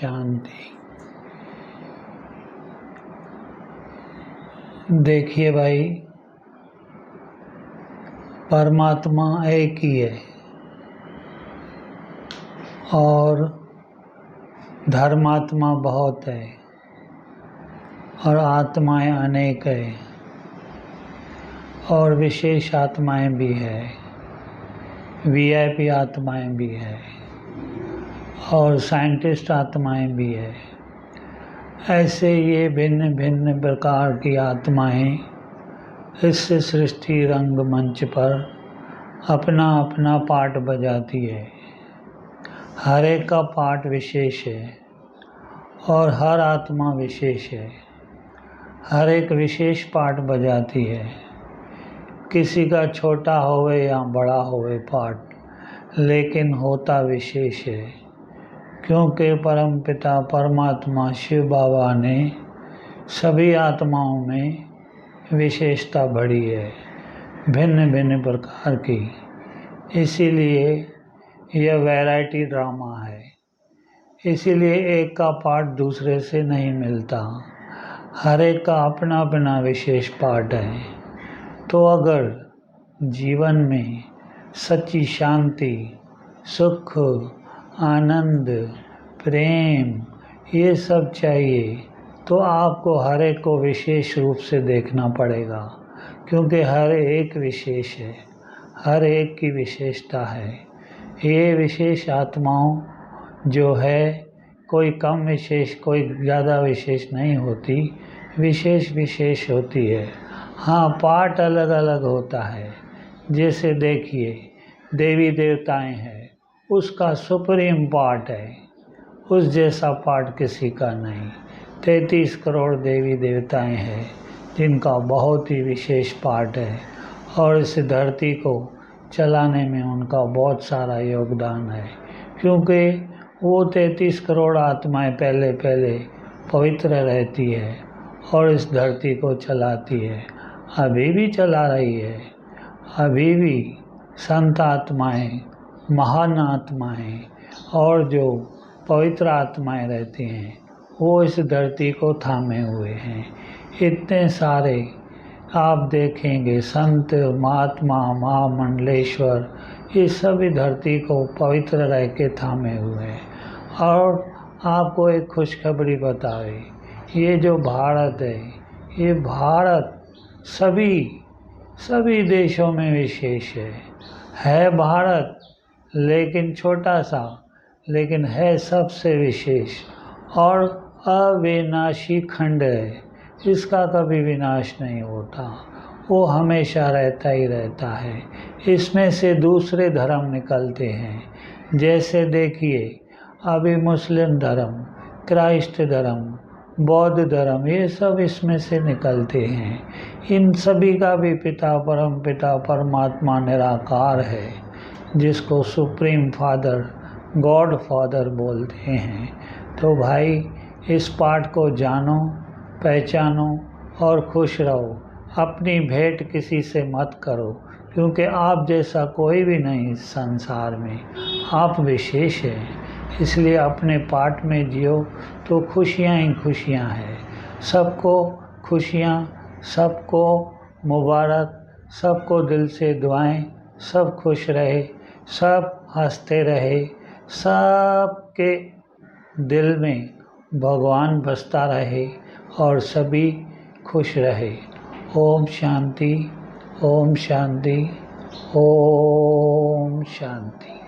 शांति। देखिए भाई, परमात्मा एक ही है और धर्मात्मा बहुत है और आत्माएं अनेक है और विशेष आत्माएं भी है, वीआईपी आत्माएं भी है और साइंटिस्ट आत्माएं भी है। ऐसे ये भिन्न भिन्न प्रकार की आत्माएं इस सृष्टि रंगमंच पर अपना अपना पार्ट बजाती है। हर एक का पार्ट विशेष है और हर आत्मा विशेष है। हर एक विशेष पार्ट बजाती है। किसी का छोटा होवे या बड़ा होवे पार्ट, लेकिन होता विशेष है, क्योंकि परमपिता परमात्मा शिव बाबा ने सभी आत्माओं में विशेषता बढ़ी है, भिन्न भिन्न प्रकार की। इसीलिए यह वैरायटी ड्रामा है। इसीलिए एक का पार्ट दूसरे से नहीं मिलता। हर एक का अपना अपना विशेष पार्ट है। तो अगर जीवन में सच्ची शांति, सुख, आनंद, प्रेम ये सब चाहिए तो आपको हर एक को विशेष रूप से देखना पड़ेगा, क्योंकि हर एक विशेष है, हर एक की विशेषता है। ये विशेष आत्माओं जो है, कोई कम विशेष कोई ज़्यादा विशेष नहीं होती, विशेष विशेष होती है। हाँ, पार्ट अलग अलग होता है। जैसे देखिए, देवी देवताएं हैं, उसका सुप्रीम पार्ट है, उस जैसा पार्ट किसी का नहीं। 33 करोड़ देवी देवताएं हैं जिनका बहुत ही विशेष पार्ट है और इस धरती को चलाने में उनका बहुत सारा योगदान है, क्योंकि वो 33 करोड़ आत्माएं पहले पहले पवित्र रहती है और इस धरती को चलाती है। अभी भी चला रही है। अभी भी संत आत्माएं, महान आत्माएं और जो पवित्र आत्माएं रहती हैं, वो इस धरती को थामे हुए हैं। इतने सारे आप देखेंगे संत, महात्मा, महामंडलेश्वर, ये सभी धरती को पवित्र रह के थामे हुए हैं। और आपको एक खुशखबरी बतावे, ये जो भारत है, ये भारत सभी देशों में विशेष है भारत, लेकिन छोटा सा, लेकिन है सबसे विशेष और अविनाशी खंड है। इसका कभी विनाश नहीं होता, वो हमेशा रहता ही रहता है। इसमें से दूसरे धर्म निकलते हैं। जैसे देखिए, अभी मुस्लिम धर्म, क्राइस्ट धर्म, बौद्ध धर्म, ये सब इसमें से निकलते हैं। इन सभी का भी पिता परम पिता परमात्मा निराकार है, जिसको सुप्रीम फादर, गॉड फादर बोलते हैं। तो भाई, इस पाठ को जानो, पहचानो और खुश रहो। अपनी भेंट किसी से मत करो, क्योंकि आप जैसा कोई भी नहीं इस संसार में। आप विशेष हैं, इसलिए अपने पाठ में जियो तो खुशियाँ ही खुशियाँ हैं। सबको खुशियाँ, सबको मुबारक, सबको दिल से दुआएं, सब खुश रहे, सब हंसते रहे, सबके दिल में भगवान बसता रहे और सभी खुश रहे। ओम शांति, ओम शांति, ओम शांति।